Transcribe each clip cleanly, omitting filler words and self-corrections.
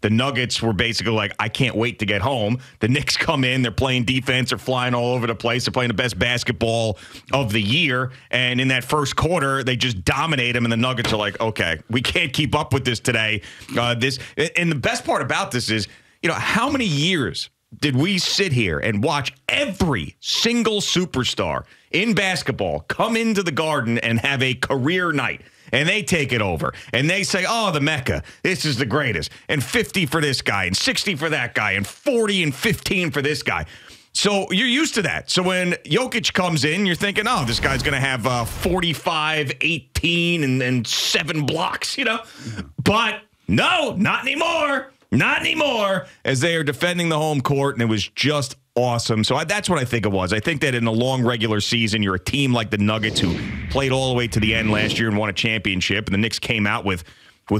The Nuggets were basically like, I can't wait to get home. The Knicks come in, they're playing defense, they're flying all over the place, they're playing the best basketball of the year, and in that first quarter, they just dominate them, and the Nuggets are like, okay, we can't keep up with this today. And the best part about this is, how many years did we sit here and watch every single superstar in basketball come into the Garden and have a career night? And they take it over. And they say, oh, the Mecca, this is the greatest. And 50 for this guy, and 60 for that guy, and 40 and 15 for this guy. So you're used to that. So when Jokic comes in, you're thinking, oh, this guy's going to have 45, 18, and 7 blocks, But no, not anymore. Not anymore, as they are defending the home court, and it was just awesome. So that's what I think it was. I think that in a long regular season, you're a team like the Nuggets who played all the way to the end last year and won a championship, and the Knicks came out with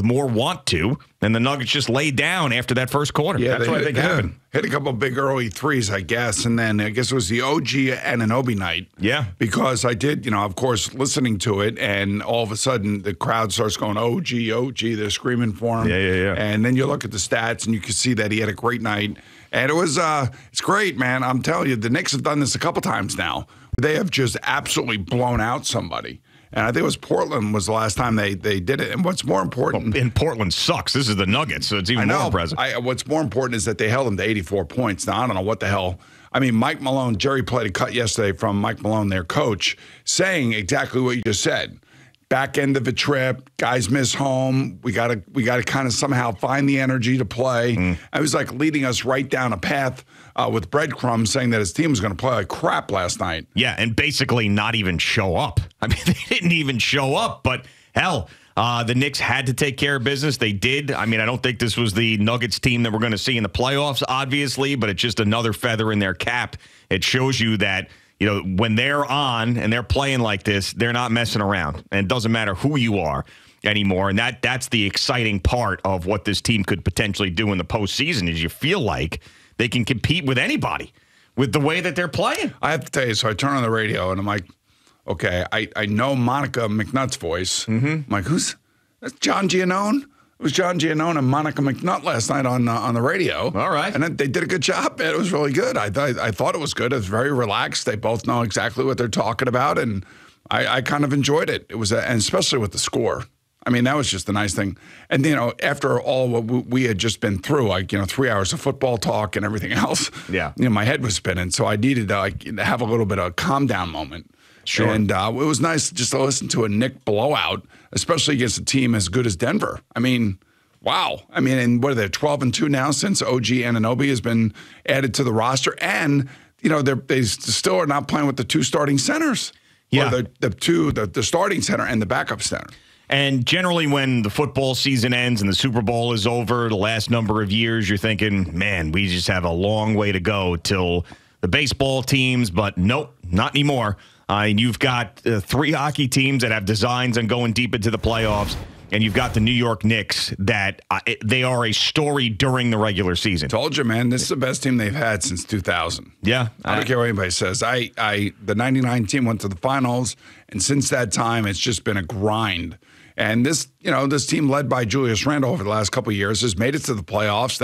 more want to, and the Nuggets just laid down after that first quarter. Yeah, that's what I think happened. Hit a couple of big early threes, I guess, and then I guess it was the OG Anunoby night. Yeah. Because I did, of course, listening to it, and all of a sudden the crowd starts going, OG, OG, they're screaming for him. Yeah. And then you look at the stats, and you can see that he had a great night. And it was, it's great, man. I'm telling you, the Knicks have done this a couple times now. They have just absolutely blown out somebody. And I think it was Portland was the last time they did it. And what's more important... Well, and Portland sucks. This is the Nuggets, so it's even more impressive. What's more important is that they held them to 84 points. Now, I don't know what the hell... I mean, Mike Malone, Jerry played a cut yesterday from Mike Malone, their coach, saying exactly what you just said. Back end of a trip, guys miss home. We gotta kind of somehow find the energy to play. I was like leading us right down a path with breadcrumbs, saying that his team was going to play like crap last night. Yeah, and basically not even show up. I mean, they didn't even show up. But hell, the Knicks had to take care of business. They did. I mean, I don't think this was the Nuggets team that we're going to see in the playoffs, obviously, but it's just another feather in their cap. It shows you that, when they're on and they're playing like this, they're not messing around. And it doesn't matter who you are anymore. And that's the exciting part of what this team could potentially do in the postseason is you feel like they can compete with anybody with the way that they're playing. I have to tell you, so I turn on the radio and I'm like, okay, I know Monica McNutt's voice. I'm like, that's John Giannone? It was John Giannone and Monica McNutt last night on the radio. All right. And they did a good job, man. It was really good. I thought it was good. It was very relaxed. They both know exactly what they're talking about, and I kind of enjoyed it. It was, and especially with the score. I mean, that was just a nice thing. And, after all what we had just been through, 3 hours of football talk and everything else, my head was spinning. So I needed to have a little bit of a calm down moment. Sure. And it was nice just to listen to a Knick blowout, especially against a team as good as Denver. I mean, wow. I mean, and what are they, 12-2 now since OG Anunoby has been added to the roster? And, they still are not playing with the 2 starting centers. Yeah. Or the starting center and the backup center. And generally when the football season ends and the Super Bowl is over, the last number of years, you're thinking, man, we just have a long way to go till the baseball teams. But nope, not anymore. You've got 3 hockey teams that have designs on going deep into the playoffs, and you've got the New York Knicks that they are a story during the regular season. Told you, man, this is the best team they've had since 2000. Yeah. I don't care what anybody says. The 99 team went to the finals, and since that time, it's just been a grind. And this team led by Julius Randle over the last couple of years has made it to the playoffs.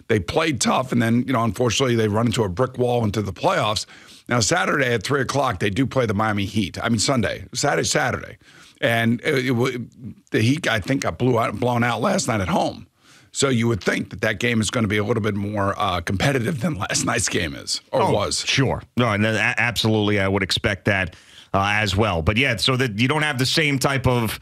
They played tough, and then, unfortunately, they run into a brick wall into the playoffs. Now, Saturday at 3 o'clock, they do play the Miami Heat. I mean, Saturday. And the Heat, I think, got blown out last night at home. So you would think that game is going to be a little bit more competitive than last night's game is, or was. Sure. No, and absolutely, I would expect that as well. But, yeah, so that you don't have the same type of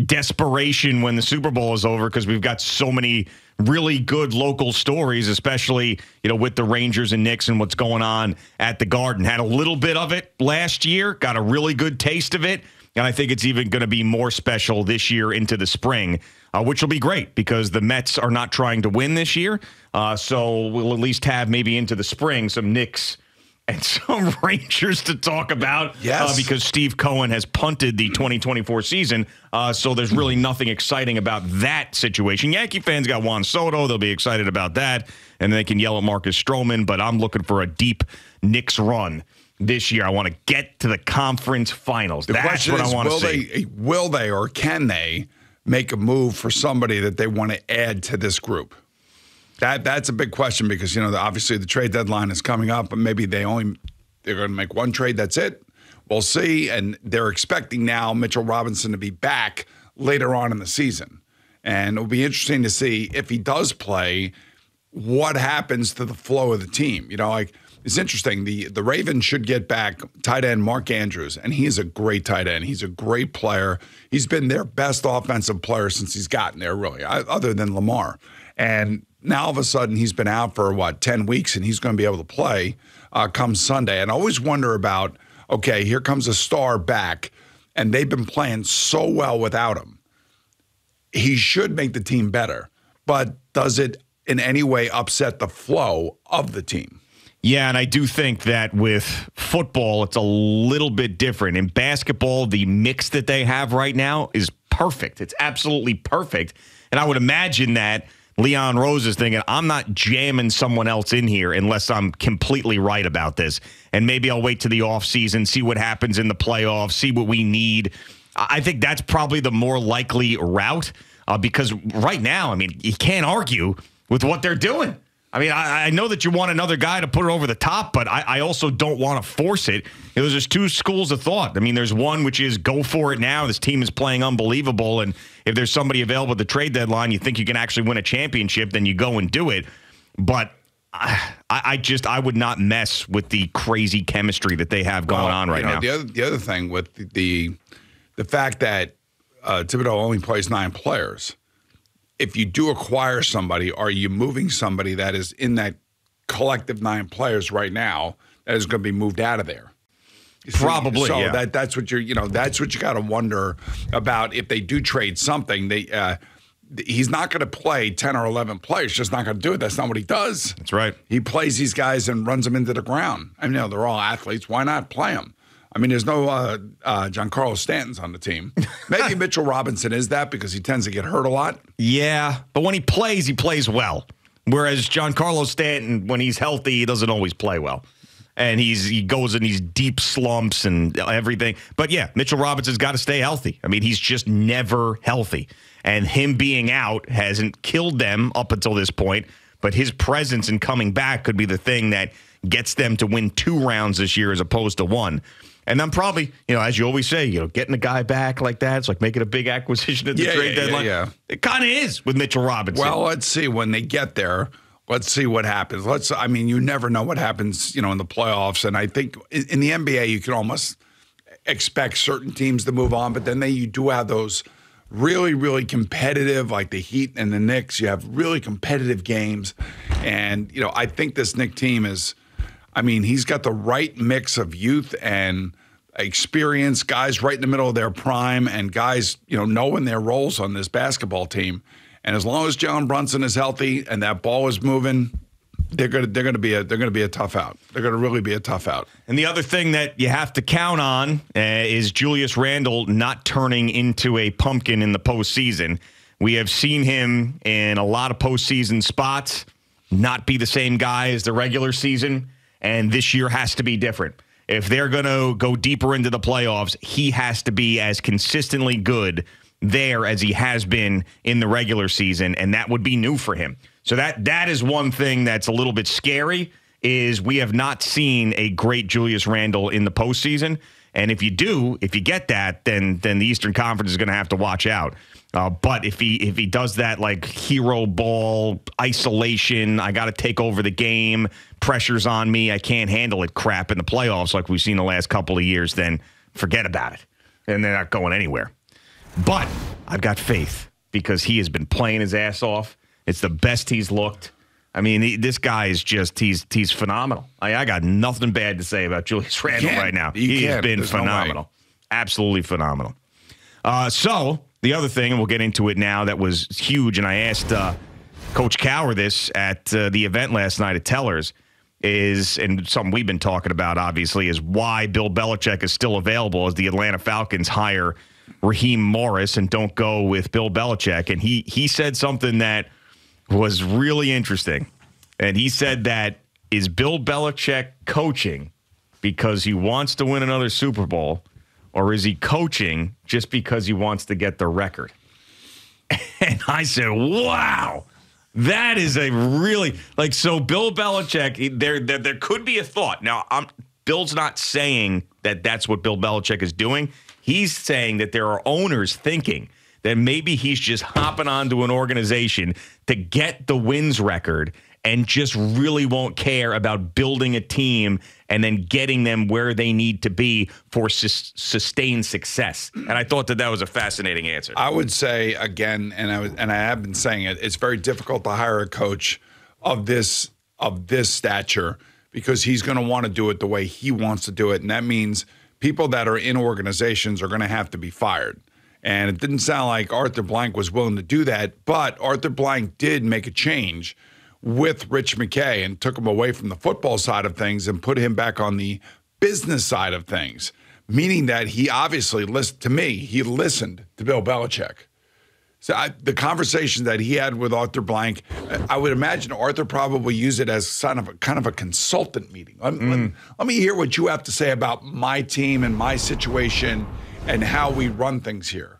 desperation when the Super Bowl is over because we've got so many really good local stories, especially, with the Rangers and Knicks and what's going on at the Garden. Had a little bit of it last year, got a really good taste of it, and I think it's even going to be more special this year into the spring, which will be great because the Mets are not trying to win this year, so we'll at least have maybe into the spring some Knicks and some Rangers to talk about because Steve Cohen has punted the 2024 season. So there's really nothing exciting about that situation. Yankee fans got Juan Soto. They'll be excited about that. And they can yell at Marcus Stroman. But I'm looking for a deep Knicks run this year. I want to get to the conference finals. That's what I want to see. Will they or can they make a move for somebody that they want to add to this group? That's a big question because, obviously the trade deadline is coming up, and maybe they're going to make one trade. That's it. We'll see. And they're expecting now Mitchell Robinson to be back later on in the season. And it'll be interesting to see if he does play, what happens to the flow of the team. It's interesting. The Ravens should get back tight end Mark Andrews, and he is a great tight end. He's a great player. He's been their best offensive player since he's gotten there, really, other than Lamar. And now all of a sudden he's been out for, 10 weeks, and he's going to be able to play come Sunday. And I always wonder about, okay, here comes a star back, and they've been playing so well without him. He should make the team better, but does it in any way upset the flow of the team? Yeah, and I do think that with football, it's a little bit different. In basketball, the mix that they have right now is perfect. It's absolutely perfect. And I would imagine that Leon Rose is thinking, I'm not jamming someone else in here unless I'm completely right about this. And maybe I'll wait to the offseason, see what happens in the playoffs, see what we need. I think that's probably the more likely route because right now, you can't argue with what they're doing. I know that you want another guy to put it over the top, but I also don't want to force it. There's just two schools of thought. There's one which is go for it now. This team is playing unbelievable, and if there's somebody available at the trade deadline, you think you can actually win a championship, then you go and do it. But I would not mess with the crazy chemistry that they have going on right now. The other thing with the fact that Thibodeau only plays 9 players. If you do acquire somebody, are you moving somebody that is in that collective 9 players right now that is going to be moved out of there? Probably. So yeah. that's what that's what you got to wonder about. If they do trade something, he's not going to play 10 or 11 players. Just not going to do it. That's not what he does. That's right. He plays these guys and runs them into the ground. They're all athletes. Why not play them? There's no Giancarlo Stanton's on the team. Maybe Mitchell Robinson is that because he tends to get hurt a lot. Yeah, but when he plays well. Whereas Giancarlo Stanton, when he's healthy, he doesn't always play well. And he goes in these deep slumps and everything. But yeah, Mitchell Robinson's got to stay healthy. He's just never healthy. And him being out hasn't killed them up until this point. But his presence and coming back could be the thing that gets them to win 2 rounds this year as opposed to 1. And then probably, as you always say, getting a guy back like that, it's like making a big acquisition at the trade deadline. Yeah. It kind of is with Mitchell Robinson. Well, let's see when they get there. Let's see what happens. You never know what happens, in the playoffs. And I think in the NBA, you can almost expect certain teams to move on, but then you do have those really, really competitive, like the Heat and the Knicks. You have really competitive games. And, I think this Knicks team is, he's got the right mix of youth and experience, guys right in the middle of their prime, and guys, knowing their roles on this basketball team. And as long as Jalen Brunson is healthy and that ball is moving, they're going to be a tough out. They're going to really be a tough out. And the other thing that you have to count on is Julius Randle not turning into a pumpkin in the postseason. We have seen him in a lot of postseason spots not be the same guy as the regular season. And this year has to be different. If they're going to go deeper into the playoffs, he has to be as consistently good there as he has been in the regular season, and that would be new for him. So that is one thing that's a little bit scary, is we have not seen a great Julius Randle in the postseason. And if you get that, then the Eastern Conference is going to have to watch out. But if he does that like hero ball, isolation, I got to take over the game, pressure's on me, I can't handle it crap in the playoffs like we've seen the last couple of years, then forget about it. And they're not going anywhere. But I've got faith because he has been playing his ass off. It's the best he's looked. This guy is just, he's phenomenal. I got nothing bad to say about Julius Randle right now. He's been phenomenal. No, absolutely phenomenal. So the other thing, and we'll get into it now, that was huge, and I asked Coach Cowher this at the event last night at Tellers, and something we've been talking about, obviously, is why Bill Belichick is still available as the Atlanta Falcons hire Raheem Morris and don't go with Bill Belichick. And he said something that was really interesting. And he said that, is Bill Belichick coaching because he wants to win another Super Bowl, or is he coaching just because he wants to get the record? And I said, wow, That is a really so Bill Belichick, there could be a thought. Now, Bill's not saying that that's what Bill Belichick is doing. He's saying that there are owners thinking that maybe he's just hopping onto an organization to get the wins record and just really won't care about building a team and then getting them where they need to be for sustained success. And I thought that was a fascinating answer. I would say, again, and I have been saying it, it's very difficult to hire a coach of this stature because he's going to want to do it the way he wants to do it. And that means people that are in organizations are going to have to be fired. And it didn't sound like Arthur Blank was willing to do that, but Arthur Blank did make a change with Rich McKay and took him away from the football side of things and put him back on the business side of things, meaning that he obviously listened to me. He listened to Bill Belichick. So the conversation that he had with Arthur Blank, I would imagine Arthur probably used it as kind of a consultant meeting. Let me hear what you have to say about my team and my situation and how we run things here.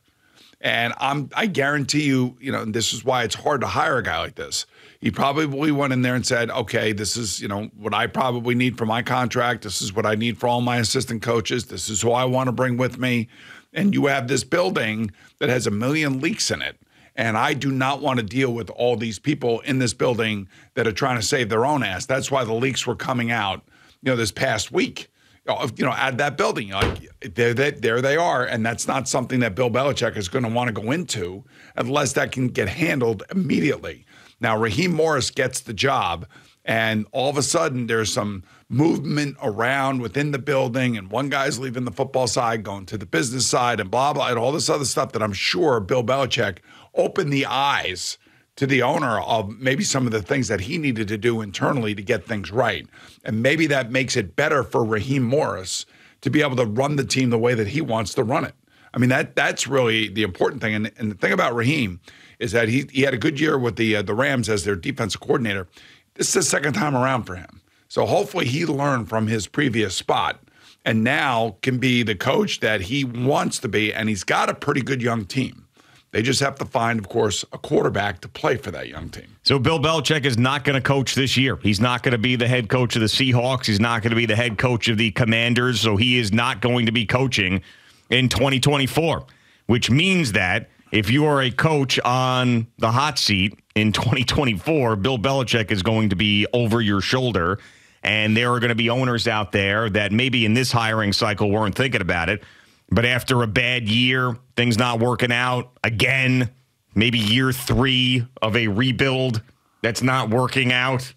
And I guarantee you, and this is why it's hard to hire a guy like this. He probably went in there and said, okay, this is, what I probably need for my contract. This is what I need for all my assistant coaches. This is who I want to bring with me. And you have this building that has 1 million leaks in it. And I do not want to deal with all these people in this building that are trying to save their own ass. That's why the leaks were coming out, this past week. Out of that building, there they are, and that's not something that Bill Belichick is going to want to go into unless that can get handled immediately. Now, Raheem Morris gets the job, and all of a sudden there's some movement around within the building, and one guy's leaving the football side, going to the business side, and blah, blah, and all this other stuff that I'm sure Bill Belichick opened the eyes to the owner of maybe some of the things that he needed to do internally to get things right. And maybe that makes it better for Raheem Morris to be able to run the team the way that he wants to run it. I mean, that's really the important thing. And the thing about Raheem is that he had a good year with the Rams as their defensive coordinator. This is the second time around for him. So hopefully he learned from his previous spot and now can be the coach that he wants to be. And he's got a pretty good young team. They just have to find, of course, a quarterback to play for that young team. So Bill Belichick is not going to coach this year. He's not going to be the head coach of the Seahawks. He's not going to be the head coach of the Commanders. So he is not going to be coaching in 2024, which means that if you are a coach on the hot seat in 2024, Bill Belichick is going to be over your shoulder. And there are going to be owners out there that maybe in this hiring cycle weren't thinking about it. But after a bad year, things not working out again, maybe year 3 of a rebuild that's not working out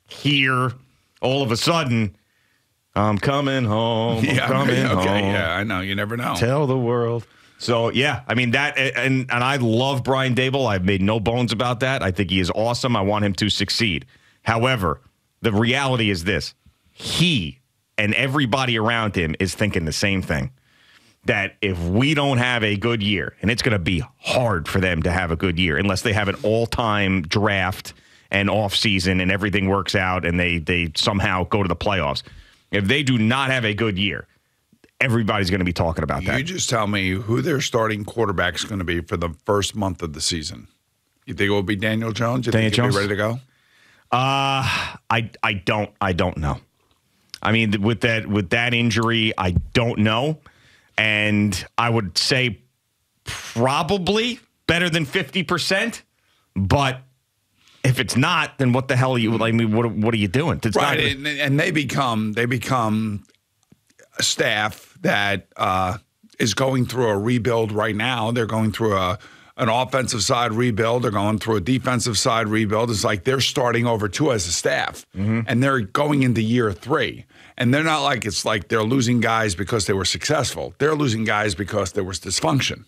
here, all of a sudden, I'm coming home. I'm coming home. Yeah, I know. You never know. Tell the world. So, yeah, I mean, that, and I love Brian Daboll. I've made no bones about that. I think he is awesome. I want him to succeed. However, the reality is this. He and everybody around him is thinking the same thing. That if we don't have a good year, and it's going to be hard for them to have a good year unless they have an all-time draft and offseason and everything works out and they somehow go to the playoffs. If they do not have a good year, everybody's going to be talking about that. You just tell me who their starting quarterback is going to be for the first month of the season. You think it will be Daniel Jones? You think he'll be ready to go? I don't know. I mean, with that injury, I don't know. And I would say probably better than 50%. But if it's not, then what the hell are you? I mean, what are you doing? It's right, and they become a staff that is going through a rebuild right now. They're going through an offensive side rebuild. They're going through a defensive side rebuild. It's like they're starting over too as a staff, and they're going into year 3. And they're not like it's like they're losing guys because they were successful. They're losing guys because there was dysfunction.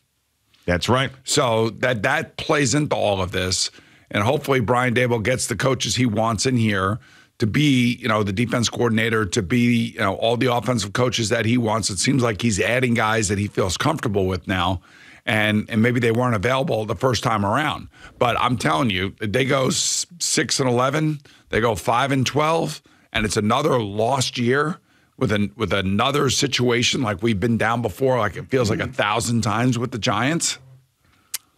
That's right. So that plays into all of this. And hopefully Brian Daboll gets the coaches he wants in here to be, the defense coordinator, to be, all the offensive coaches that he wants. It seems like he's adding guys that he feels comfortable with now. And maybe they weren't available the first time around. But I'm telling you, they go 6-11, they go 5-12. And it's another lost year with another situation like we've been down before, like it feels like 1,000 times with the Giants.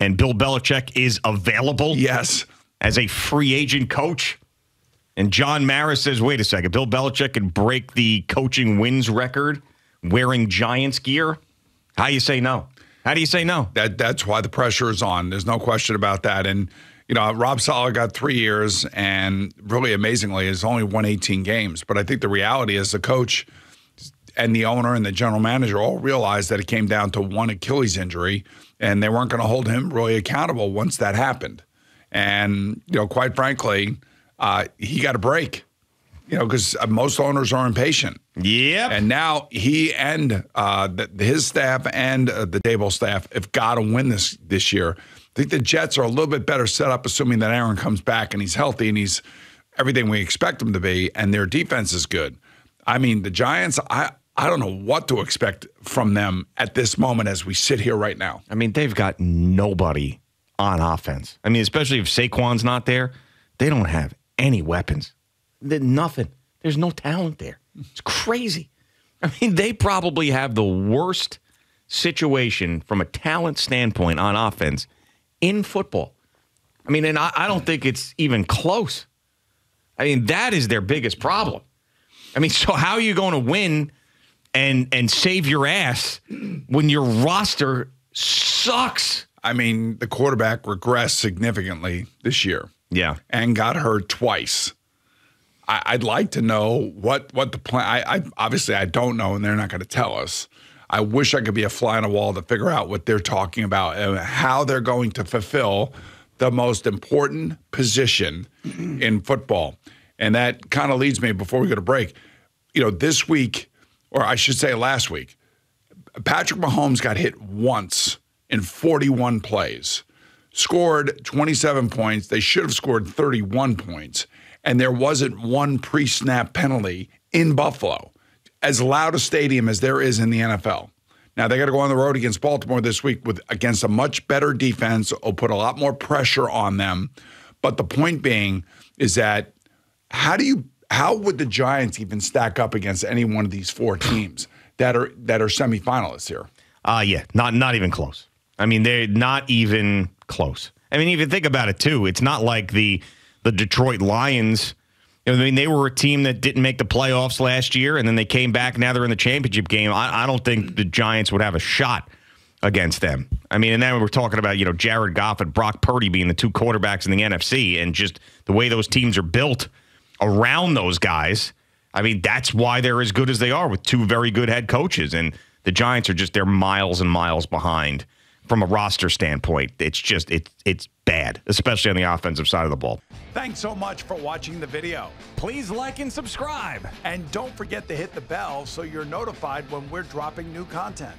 And Bill Belichick is available. Yes. as a free agent coach. And John Mara says, wait a second, Bill Belichick can break the coaching wins record wearing Giants gear? How do you say no? How do you say no? That's why the pressure is on. There's no question about that. And, Rob Saleh got 3 years and really amazingly has only won 18 games. But I think the reality is the coach and the owner and the general manager all realized that it came down to one Achilles injury, and they weren't going to hold him really accountable once that happened. And, quite frankly, he got a break, because most owners are impatient. Yep. And now he and his staff and the Dable staff have got to win this year. I think the Jets are a little bit better set up, assuming that Aaron comes back and he's healthy and he's everything we expect him to be, and their defense is good. I mean, the Giants, I don't know what to expect from them at this moment as we sit here right now. I mean, they've got nobody on offense. I mean, especially if Saquon's not there, they don't have any weapons. Nothing. There's no talent there. It's crazy. I mean, they probably have the worst situation from a talent standpoint on offense in football. I mean, and I don't think it's even close. I mean, that is their biggest problem. I mean, so how are you going to win and save your ass when your roster sucks? I mean, the quarterback regressed significantly this year. Yeah. And got hurt twice. I'd like to know what the plan. I obviously I don't know, and they're not going to tell us. I wish I could be a fly on a wall to figure out what they're talking about and how they're going to fulfill the most important position in football. And that kind of leads me, before we go to break, this week, or I should say last week, Patrick Mahomes got hit once in 41 plays, scored 27 points. They should have scored 31 points. And there wasn't one pre-snap penalty in Buffalo, as loud a stadium as there is in the NFL. Now, they got to go on the road against Baltimore this week against a much better defense. Will put a lot more pressure on them. But the point being is that how would the Giants even stack up against any one of these four teams that are semifinalists here? Yeah, not even close. I mean, they're not even close. I mean, even think about it, too. It's not like the Detroit Lions. I mean, they were a team that didn't make the playoffs last year, and then they came back. Now they're in the championship game. I don't think the Giants would have a shot against them. I mean, and then we're talking about, Jared Goff and Brock Purdy being the two quarterbacks in the NFC, and just the way those teams are built around those guys. I mean, that's why they're as good as they are with two very good head coaches. And the Giants are they're miles and miles behind from a roster standpoint. It's bad, especially on the offensive side of the ball. Thanks so much for watching the video. Please like and subscribe. And don't forget to hit the bell so you're notified when we're dropping new content.